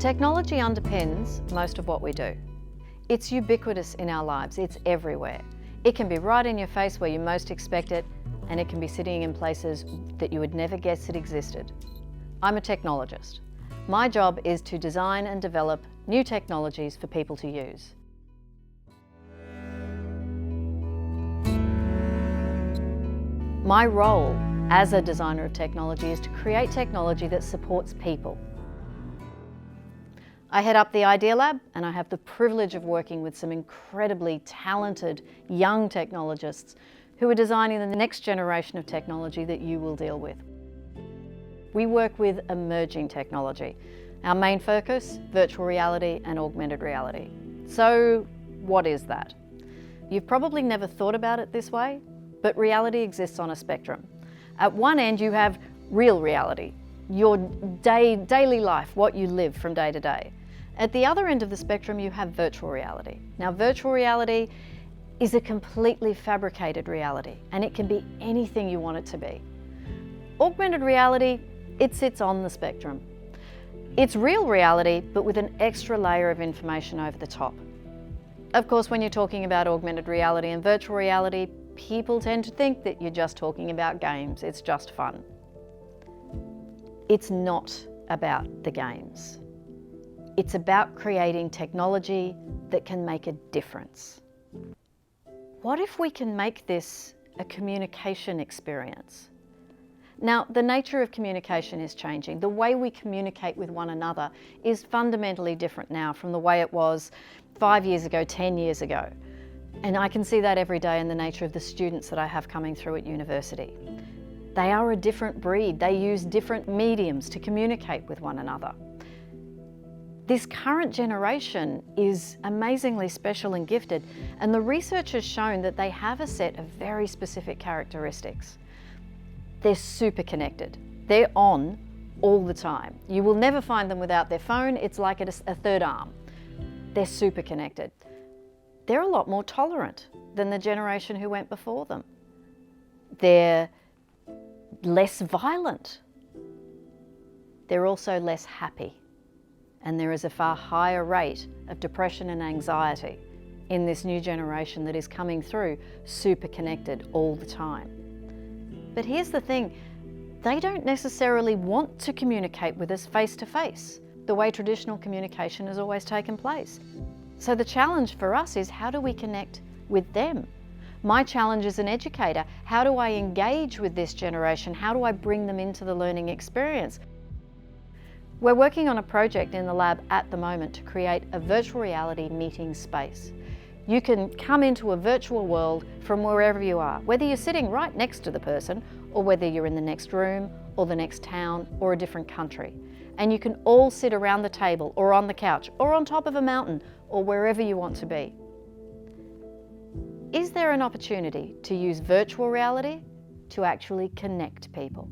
Technology underpins most of what we do. It's ubiquitous in our lives, it's everywhere. It can be right in your face where you most expect it, and it can be sitting in places that you would never guess it existed. I'm a technologist. My job is to design and develop new technologies for people to use. My role as a designer of technology is to create technology that supports people. I head up the Idea Lab, and I have the privilege of working with some incredibly talented young technologists who are designing the next generation of technology that you will deal with. We work with emerging technology. Our main focus, virtual reality and augmented reality. So what is that? You've probably never thought about it this way, but reality exists on a spectrum. At one end you have real reality, your daily life, what you live from day to day. At the other end of the spectrum you have virtual reality. Now virtual reality is a completely fabricated reality, and it can be anything you want it to be. Augmented reality, it sits on the spectrum. It's real reality, but with an extra layer of information over the top. Of course, when you're talking about augmented reality and virtual reality, people tend to think that you're just talking about games, it's just fun. It's not about the games. It's about creating technology that can make a difference. What if we can make this a communication experience? Now, the nature of communication is changing. The way we communicate with one another is fundamentally different now from the way it was 5 years ago, 10 years ago. And I can see that every day in the nature of the students that I have coming through at university. They are a different breed. They use different mediums to communicate with one another. This current generation is amazingly special and gifted, and the research has shown that they have a set of very specific characteristics. They're super connected. They're on all the time. You will never find them without their phone. It's like a third arm. They're super connected. They're a lot more tolerant than the generation who went before them. They're less violent. They're also less happy. And there is a far higher rate of depression and anxiety in this new generation that is coming through super connected all the time. But here's the thing, they don't necessarily want to communicate with us face to face, the way traditional communication has always taken place. So the challenge for us is, how do we connect with them? My challenge as an educator, how do I engage with this generation? How do I bring them into the learning experience? We're working on a project in the lab at the moment to create a virtual reality meeting space. You can come into a virtual world from wherever you are, whether you're sitting right next to the person or whether you're in the next room or the next town or a different country. And you can all sit around the table or on the couch or on top of a mountain or wherever you want to be. Is there an opportunity to use virtual reality to actually connect people?